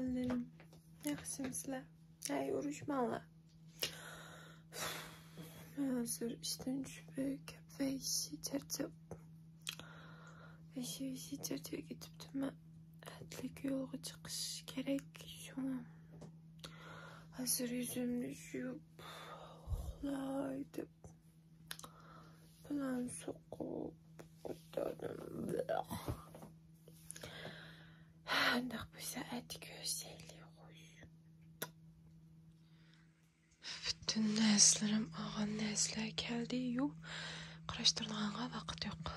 Canlarım. Yaxşımsızlar. Ay uğraşmanlar. Hazır işten düşüp ve işi çerçeve gidip ben etlik yola çıkış gerek şuna. Hazır yüzüm düşüp laydım. Plan sokup odadım. Andak bu saat gözeliyor. Bütün neslerim ağan nesler geldi. Yok. Karıştırmağına vakit yok.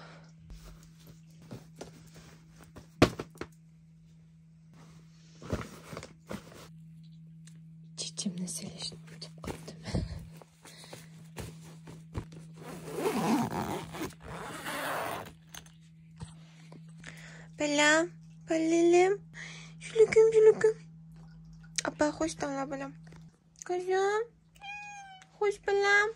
Çiçimle seliştim. Balam, balalim. Şülüküm. Apa hoş tanla balam. Kızım. Hoş balam.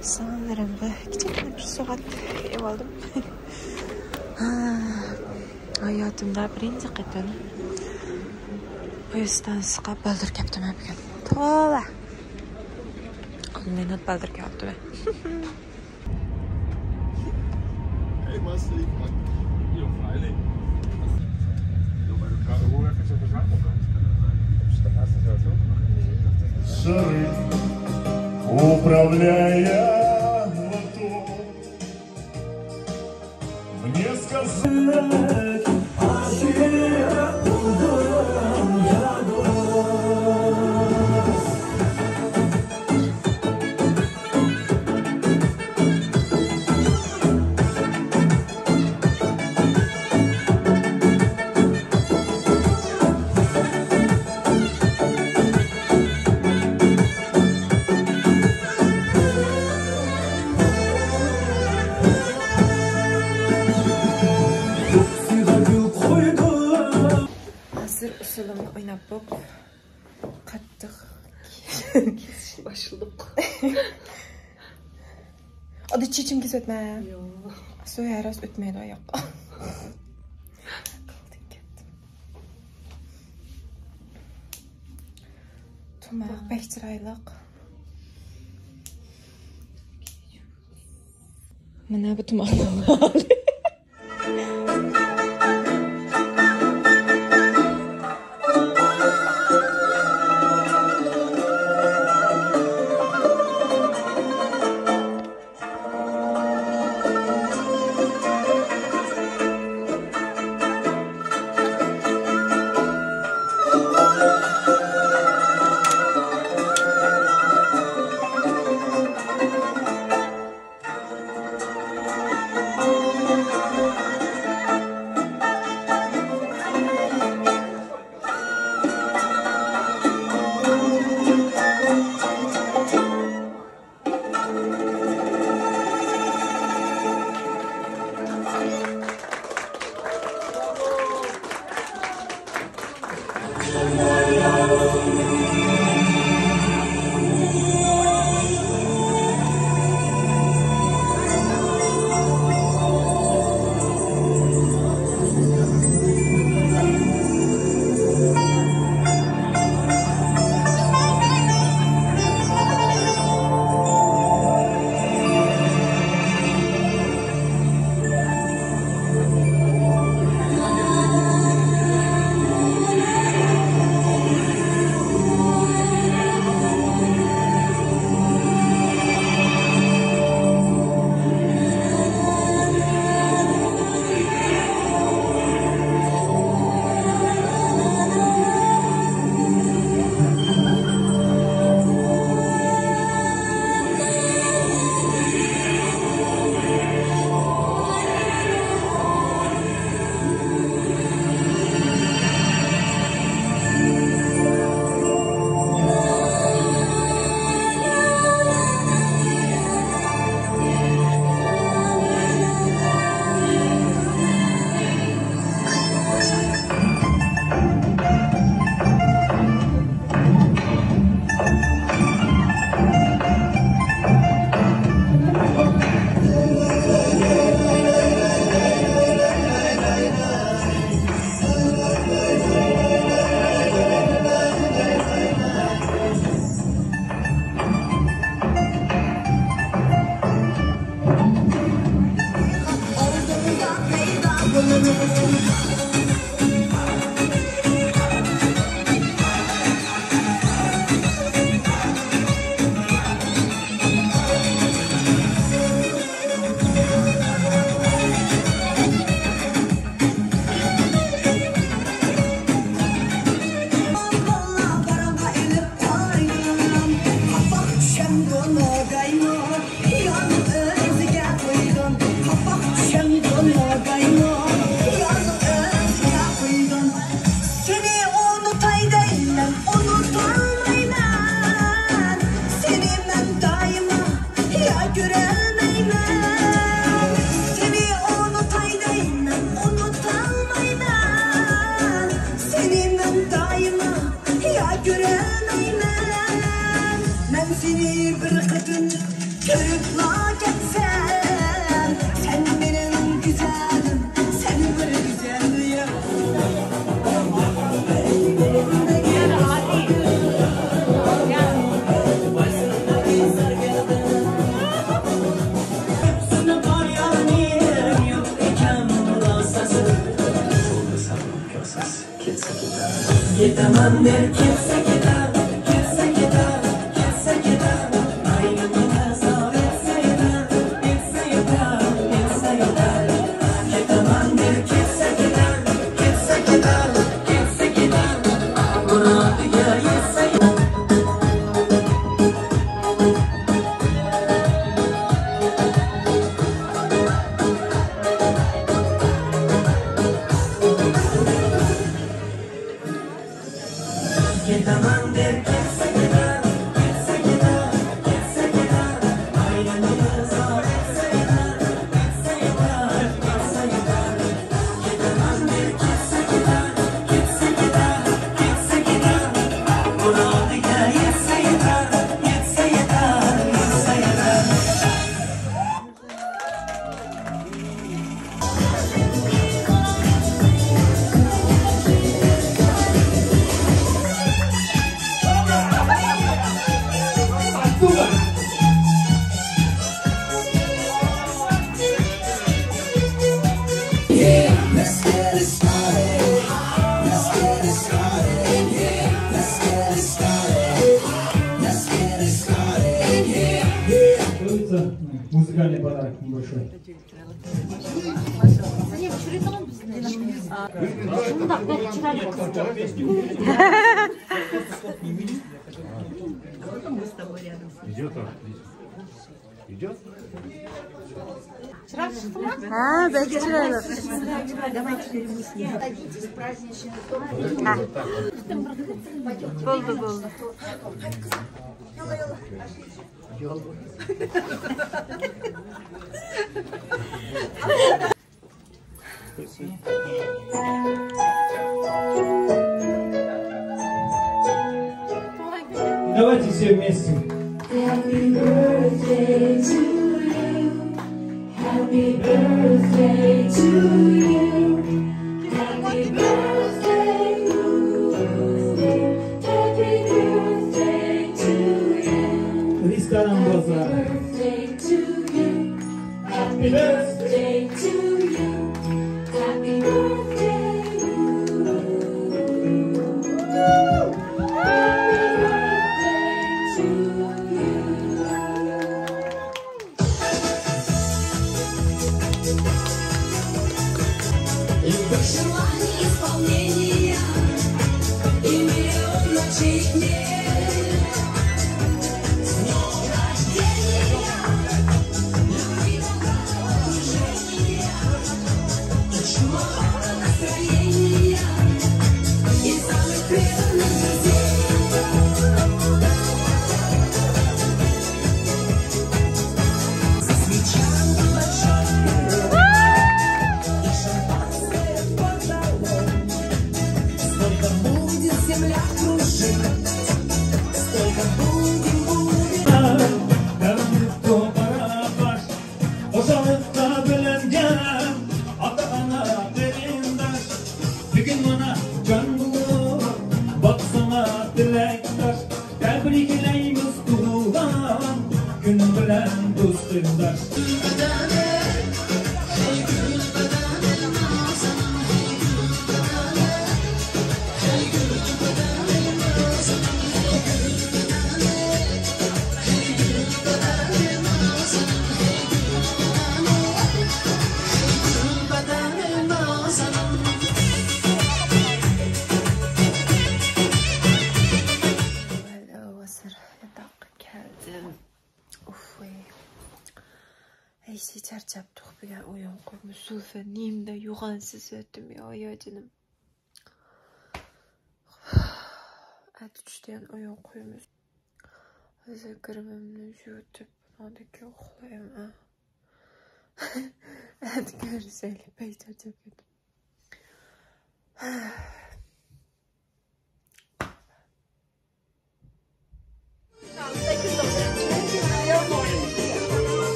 Sanırım küçük bir saat ev aldım. Hayatımda birinci qetim poyezddan baldır kaptım bugun. To'la. Ondan baldır kaptım. Hey, was liegt man? Ja, freilich. Du, weil du gerade hochhörst, ja Bescheid bekommst. Dann hast du es ja so gemacht. Шары, управляя мотор, мне сказать, Hazır usulümü oynayıp kattık. Başladık. Adı çiçim kez ötme. Yok. Soya rast ötmeydi o yok. Kaldım kettim. Tumaq pek çıraylık. Mana bu tumaqdan hali. Музыкальный подарок небольшой. Идет, идет. Вчера çıktı mı? Ha, belki çıkarım. Buldu buldu. Давайте все вместе. Happy birthday to you. Happy birthday to you. Happy birthday, happy birthday to you. Hristiyan Bozar. Birthday to you. Happy birthday to you. Happy birthday to you. Желание исполнения и миллион ночей нет. С днем рождения, любимого окружения, чумового настроения и самых преданных друзей. За свечами большой и шампанское столько будет земля кружить, столько будем. Karanlıkta beraber Osalıkta bilingen Ata-ana derindaş Bir gün bana can bulur Baksana dilektaş Tebrikleyimiz kurulan Gün bilen dostumdaş Gül bedane, hey gül bedane, nazan Uf, Ayşe charchab bugun o'yin qo'yib Zulfa nimda yo'g'onsiz o'tdim yo jinim. At 3dan o'yin qo'yamiz. Hozir kirmimni yutib, nodaki uxlayman. At ko'rsanglar pay charchab ketdim.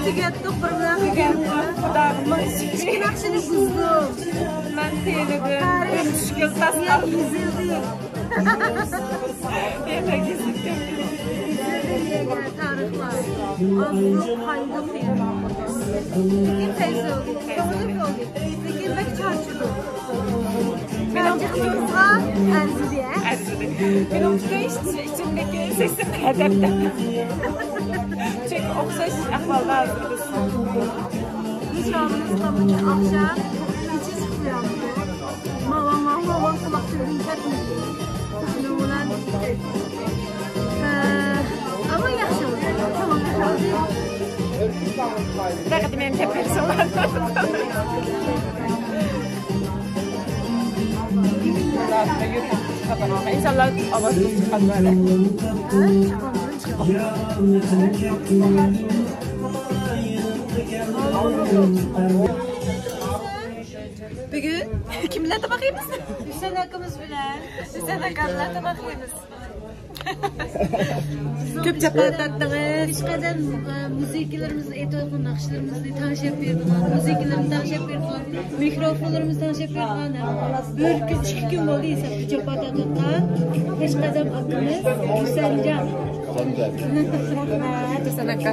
Tugatdik bir bilan Xudog'im yaxshini buzdim. Men telidim. Mushkul tashlab yuzildik. Tarix var. Azlık qaydım. Lekin tez oldu. Lekin bek charchadim. Benim kızımızga arzidi. Benim içimdeki sesim hedefte. Çünkü okşaş ahvalda hazırız. Nişanımız kapıda akşam içi çıkıyor. Mama kulaklarını takmıyor. Nuran. Ama yaxşı oldu. Tamam. Fakat benim tepkisi var. İnşallah avazı çıkan böyle. Bugün kimlerle bakıyoruz? Hüseyin hakkımız bilen. Hüseyin hakkımlarla bakıyoruz. Köp çapalattınız. Hiç kadar müziklerimizni, eto'yqin naqshlarimizni tanishib berdilar. Müziklarni tanishib berdilar. Mikrofonlarimizni tanishib berdilar. Bir kun, 2 kun bo'ldi esa chapata tutgan. Hech qadam akamiz Husaynjon. Hüseyin hakka.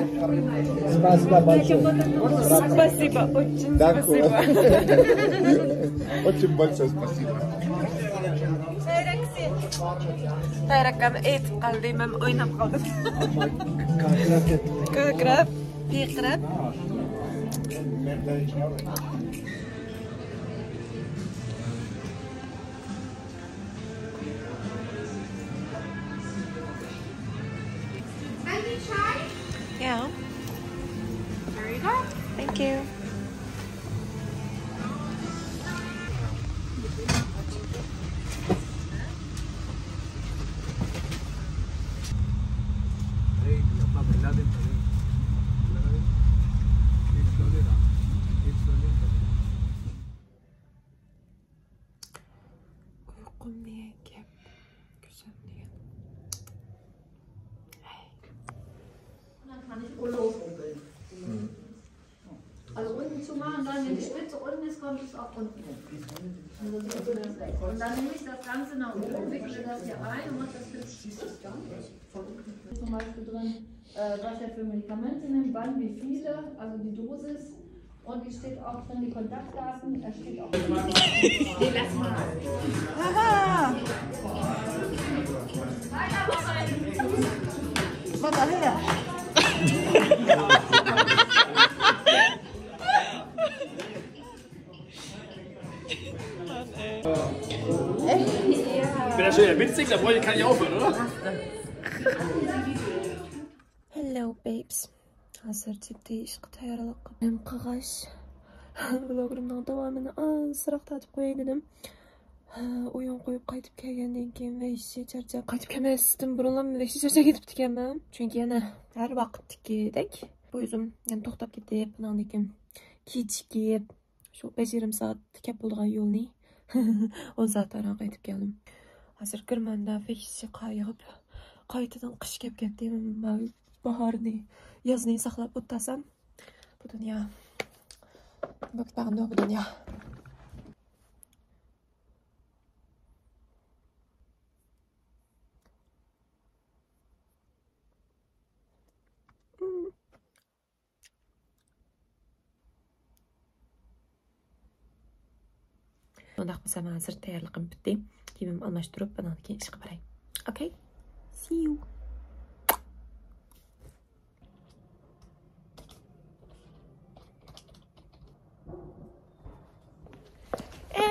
Спасибо, очень спасибо. Очень большое спасибо. Bayrakam etib qoldim, men o'ynab qoldim. Ko'krab, beqirab. Yeah. There you go. Thank you. Uyqum degan gap, ko'zim degan. Also unten zu machen, dann wenn die Spitze unten ist, kommt es auch unten hin. Also so ist das. Und dann nehme ich das Ganze nach oben, wickle das hier ein und mache das hübsch. Zum Beispiel drin, was er für Medikamente nimmt, wann, wie viele, also die Dosis. Und die steht auch drin, die Kontaktdaten. Da steht auch. Nee, lass mal. Aha! Was war her? Ich bin ja schon wieder witzig, da kann ich aufhören, oder? Hello babes. Hazır ciddi ishga tayyorlik qildim. Qog'oz vlogimning davomini ozroq tatib qo'yay dedim. O'yin qo'yib qaytib kelgandan keyin vayshi charchab qaytib kelmasdan burun vayshi charchab ketibdi ekanman. Chunki yana har vaqtdagidek o'zim yana to'xtab ketib, bundan keyin kechikib shu 5,5 soat kep bo'lgan yo'lni 10 soatdan qaytib keldim. Hozir kirmanda vayshi qayig'ib qaytadan qish kelib ketdi. Baharni, yozni saqlab o'tasam, bu dunyo bakbag'imda bu dunyo. Bundoq bo'lsa, men hozir tayyorligim bitdi. Kiyimimni almashtirib, bundan keyin ishga boray. Okay? See you.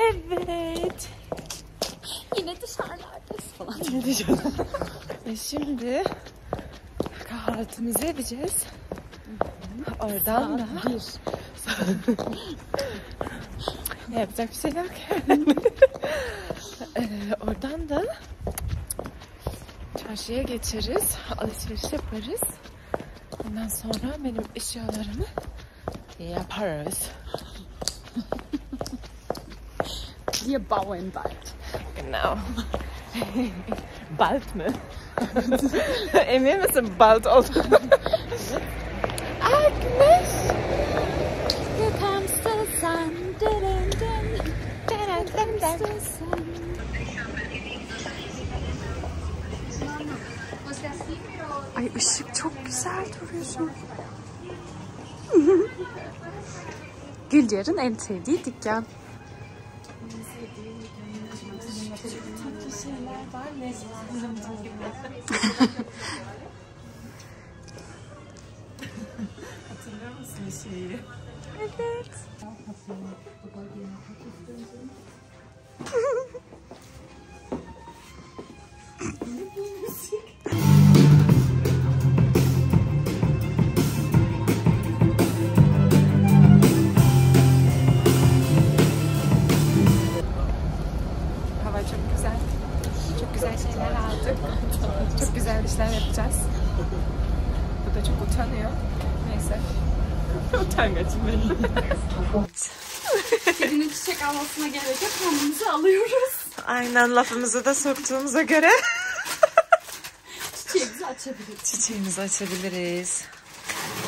Evet. Yine dışarılardayız falan. Yine dışarıda. Şimdi kahvaltımızı edeceğiz. Oradan da yapacak bir şey yok. Oradan da çarşıya geçeriz, alışveriş yaparız. Ondan sonra benim eşyalarımı yaparız. Wir bauen bald. Genau. Bald mı? Emin misin bald oldu? Aa, güneş. Here comes the sun. Dun, dun, dun. Here comes the sun. Ay ışık çok güzel duruyor. Güldür'ün en sevdiği dükkan. Tatlı şeyler var. Nesli'nin gibi. Hatırlıyor musun şeyi? Evet. Hava çok güzel. Çok güzel şeyler aldık. Çok güzel işler yapacağız. Bu da çok utanıyor. Neyse. Utangaçım benim. Birinin çiçek almasına gerek yok. Kendimizi alıyoruz. Aynen, lafımızı da soktuğumuza göre Çiçeğimizi açabiliriz. çiçeğimizi açabiliriz.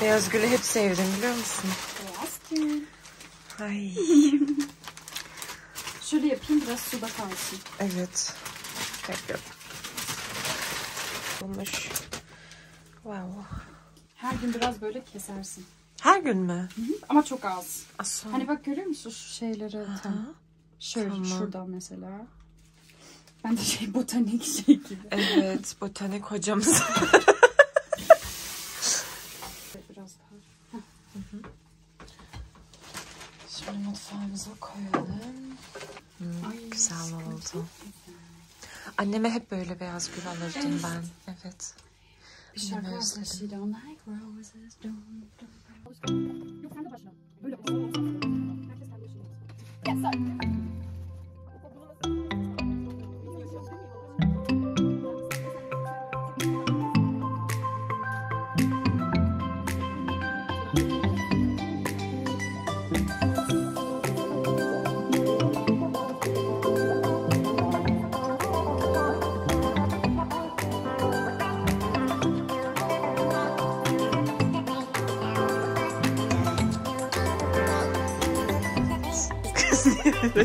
Beyaz gülü hep sevdim, biliyor musun? Beyaz gül. Ay. Şöyle yapayım, biraz suda kalsın. Evet. Tekrar. Olmuş. Wow. Her gün biraz böyle kesersin. Her gün mü? Ama çok az. Aslan. Hani bak, görüyor musun şu şeyleri? Tam. Şöyle Tamam. şuradan mesela. Ben de botanik şey gibi. Evet, botanik hocamız. Biraz daha. Şimdi mutfağımıza koyalım. Güzel oldu. Anneme hep böyle beyaz gül alırdım ben. Evet. Bir şarkı Anneme var. özledim. She don't like roses. Yok, sen de başla. Böyle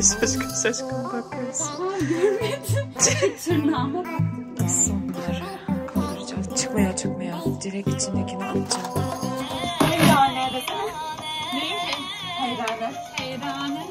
Şaşkın şaşkın bakıyorsun. görmedim. Tırnağıma baktım. Sonları kaldıracağız. Çıkmıyor. Direkt içindekini atacağım. Heyrane desene. Neyin ki? Heyrane. Heyrane.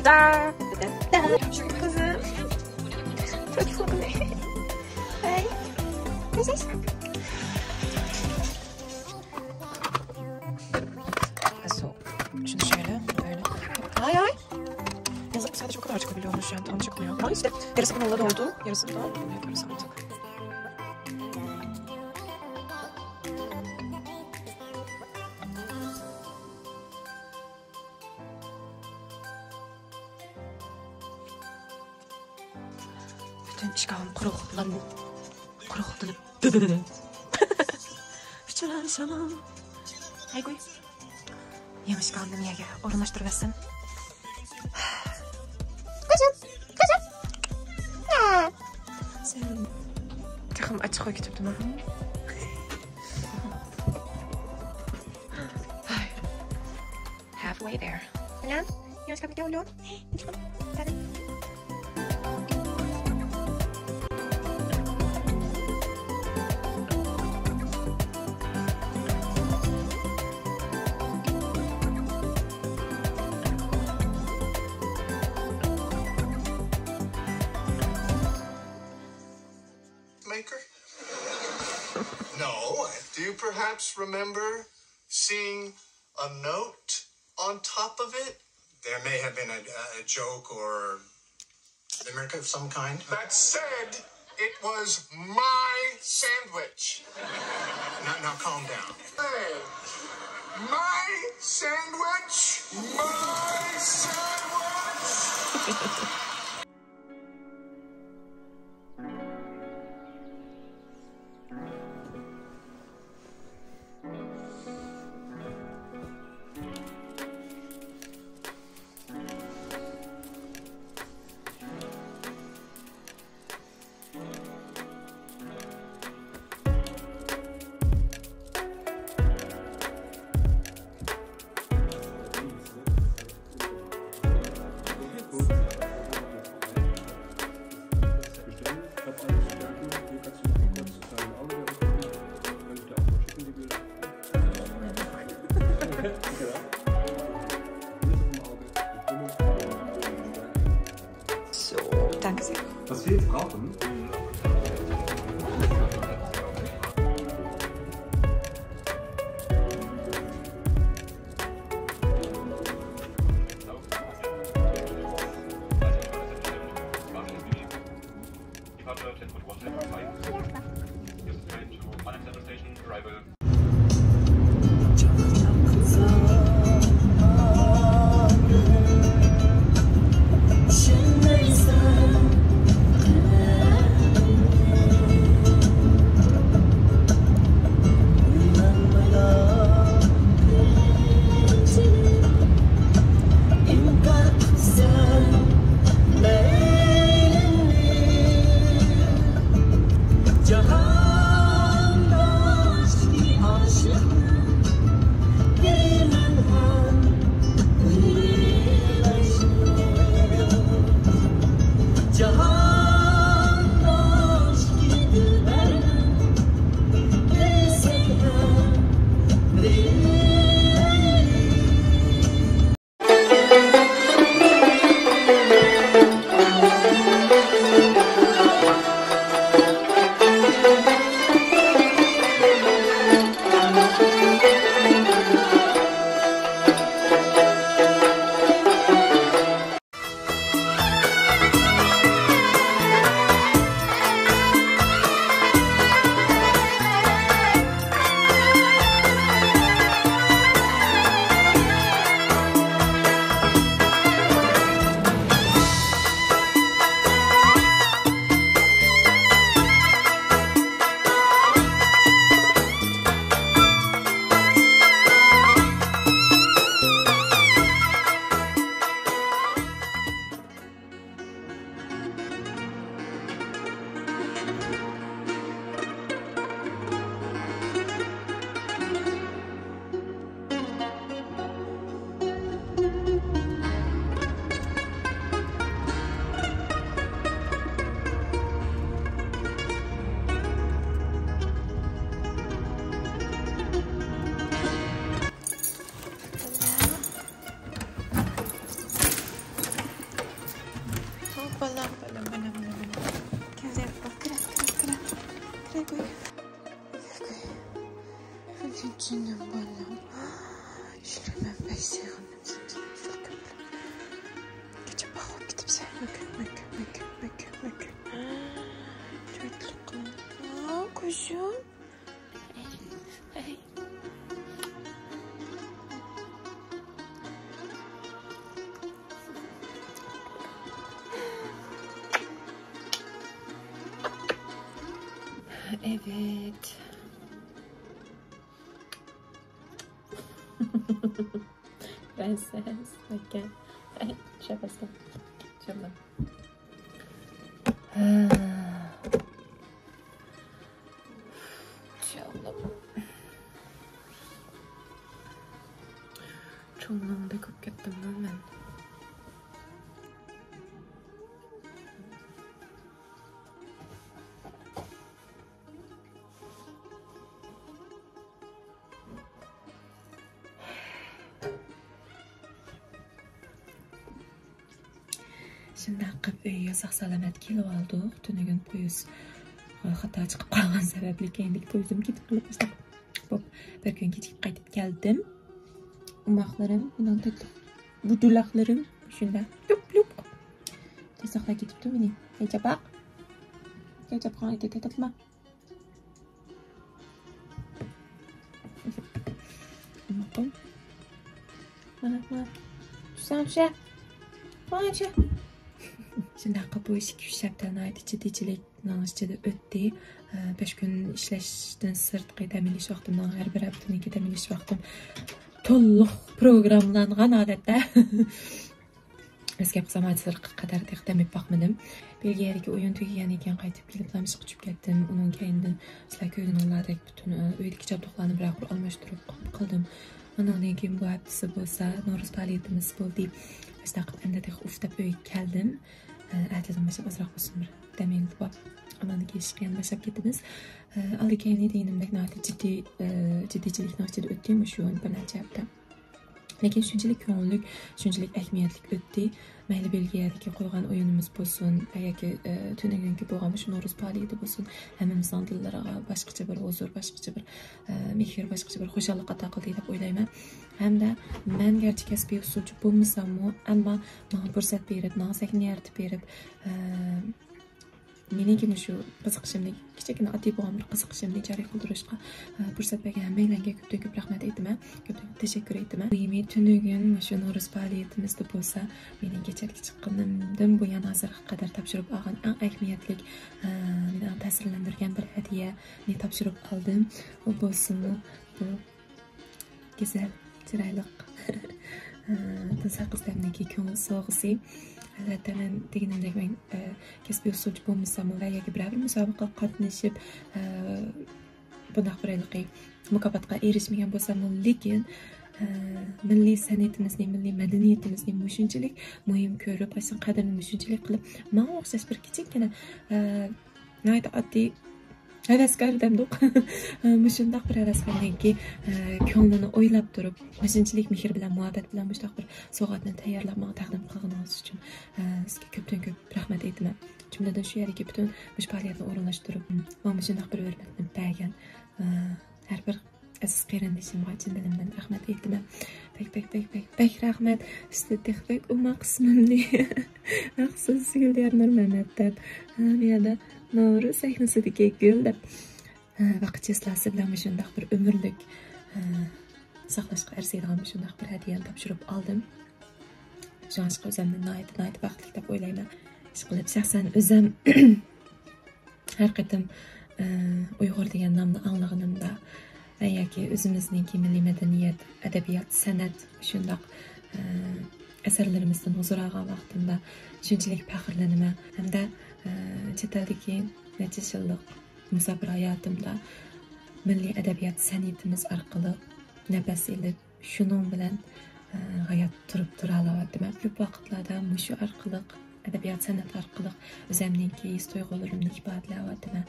Ta-da! Kızım. Çok tatlı. Hey. Nasıl? Şunu şöyle, böyle. Ay. Yazık, sadece bu kadar çıkabiliyormuş yani, tam çıkmıyor. Ama işte yarısı bununla doldu, yarısı da bunu yaparız artık. Bütün işgahım kuruqlanıp. Üçüler şamam. Hey koy. Yemiş kaldım yege. Orunlaştır versin. Sen... Takım açık koy kitaptım ha. Halfway there. Lan, yemiş kaldım yege oğlum. Maker? No. Do you perhaps remember seeing a note on top of it? There may have been a joke or limerick of some kind. That said, it was my sandwich. Now calm down. Hey, my sandwich! My sandwich! So, danke sehr. Was wir jetzt brauchen, Canım balım. Şunu ben besliyorum. Gece bakıp gidip sen mükü. Çocuk. Kuşum. Hey. Evet. Prenses. Okey. Şapasın. Şapasın. Çoğunluğunda ko'p ketdim ben. Şimdi qilib uyga sog'-salomat kelib oldik. Tunugun poyuz xato chiqib qolgan sababli keyinlik poyuzim ketib qolib Hop, bir kun kechikib qaytib keldim. Umoqlarim, mening taklif budulaklarim shunda lup. Tasaqla ketibdi meni. Hejabaq. Hejabqa aytib ma. Mana. Tusamsha. Qo'ychi. Shunaqa bu 2-3 haftadan aytib jiddichilik ichida o'tdi. 5 kun ishlashdan sirtqi dam olish vaqtimdan har bir haftaniki dam olish vaqtim to'liq programlangan odatda. Eski qismatlar qadar taqdim etmoqmidim. Belgiyaga o'yin tugagan ekan qaytib kelib namsiz quchib ketdim. Uning keyindan sizlar ko'rganlaridek butun uydagi jabduqlarni biroq almashtirib qildim. Ondan keyin bu haftasi bo'lsa Navro'z faoliyatimiz bo'ldi. Istaqib endi uftab uyga keldim. Aytdim mesela azroq bo'lsin bir dam olib ondan keyin boshlab ketdimiz. Alkayni deganimdek jiddichilikni ichida o'tdim shu bir necha hafta. Lekin shunchalik ko'ngillik, shunchalik ahamiyatli o'tdi. Mayli Belgiyadagi qo'ygan o'yinimiz bo'lsin, yoki tunagungi bo'lgan shu Navro'z faoliyati bo'lsin, hammamizning dillariga boshqacha bir huzur, boshqacha bir mehr, boshqacha bir xo'shalik ato qildi deb o'ylayman. Hamda men garchi kasbiy usulchi bo'lmasam-mu, ammo menga fursat berib, narsakni yaratib berib, meniki shu qiziqishimni, kichkina oddiy bo'lgan bir qiziqishimni joriy qildirishga fursat bergan hammalarga ko'p rahmat aytaman, ko'p tashakkur aytaman. Uyimni tunugun shu Navro'z faoliyatimizda bo'lsa, mening kechalik chiqqanimdan bu yana hozirga qadar topshirib olgan eng ahamiyatli, meni ta'sirlantirgan bir hadyani topshirib oldim. U bo'lsin bu go'zal, chiroyli qizlarniki ko'ngil sog'isi. Albatta men deganimdek men kasbiy usulchi bo'lmasam va yoki biror bir musobaqaga qatnashib bunaqa bir mukofotga erishmagan bo'lsam, lekin milliy san'atimizni, milliy madaniyatimizni shunchalik muhim ko'rib, qadrini shunchalik qilib, menga o'xshash bir kichikgina oddiy havaskor demdik. Shundoq bir havaskorniki ko'nglini o'ylab turib, shunchalik mehr bilan, muhabbat bilan shundoq bir sovg'atni tayyorlab menga taqdim qilganingiz uchun sizga ko'pdan-ko'p rahmat aytaman. Jumladan shu yerga butun bu faoliyatni o'rinlashtirib, menga shundoq bir hurmatni bergan har bir aziz qarindishimga chin dilimdan rahmat aytaman. Bek rahmat. Istetixbek umma qismimni maxsus Güldar Nurmamat deb menda Navro'z sahnasidagi gul deb vaqt cheslasi bilan shundoq bir umrlik saqlashga arziydigan shundoq bir hadyani topshirib oldim. Jonshqa o'zimni nihoyat baxtli deb o'ylayman. Ishqilib shaxsan o'zim har qatim Uyg'ur degan nomni anglaganimda yoki o'zimizning milliy madaniyat, adabiyot, san'at shundoq asarlarimizdan huzur olgan vaqtimda shunchalik faxrlanaman. Hamda chet eldagi necha yillik musofir hayotimda milliy adabiyot san'atimiz orqali nafas ilib, shuning bilan hayot turib tura olyapman. Ko'p vaqtlarda shu orqali adabiyot san'at orqali o'zimningki his tuyg'ularimni ifodalayapman.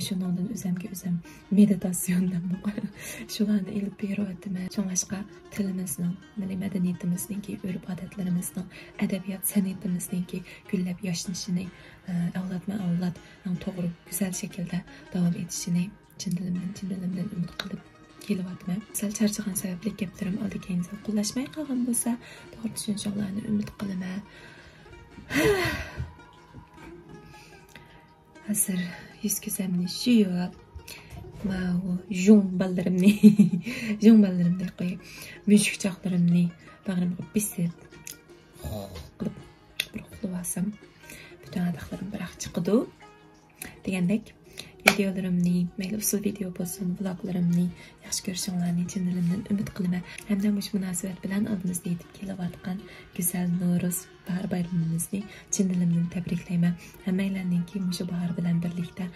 Shundan o'zimga o'zim meditatsiyondan shularni ilib beryapman. Shunga tilimizning, milliy madaniyatimizning, urf odatlarimizning, adabiyot san'atimizning gullab yashnashini avlodma-avlod to'g'ri, go'zal shaklda davom etishini chin dilimdan umid qilib kelyapman. Sal charchagan sababli gaplarim oldi-keyin qo'llashmay qolgan bo'lsa, to'g'ri tushunishlarni umid qilaman. Hozir yuz ko'zimni yuvib, mana jumballarimni qo'yib, mushukchoqlarimni bag'rimga bisib qilib bir uxlab olsam, butun adaklarim bir chiqdi degandek videolarimni, mayli usul video bo'lsin, vloglarimni yaxshi ko'rishinglarni chin dilimdan umid qilaman. Hamda bu munosabat bilan oldimizda yetib kelayotgan go'zal Navro'z bahor bayramimizni chin dilimdan tabriklayman. Hammanglarninki shu bahor bilan birlikda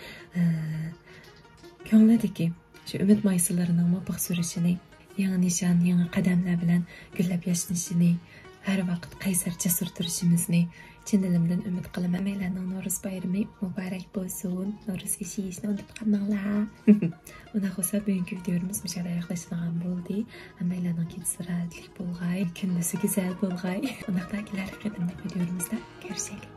ko'nglidagi shu umid maysalarining mo'piq surishini, yangi nishon, yangi qadamlar bilan gullab yashnashini, har vaqt qaysar jasur turishimizni chin dilimdan umid qilaman. Hammanglarning Navro'z bayrami muborak bo'lsin. Navro'z yashashni unutib qolmanglar. Unda bo'lsa bugungi videomiz mushada yaxlashadigan bo'ldi. Hammanglarning kechasi rohatlik bo'lg'ay, kundasi go'zal bo'lg'ay. Undaqda kelar videomizda ko'rishaylik.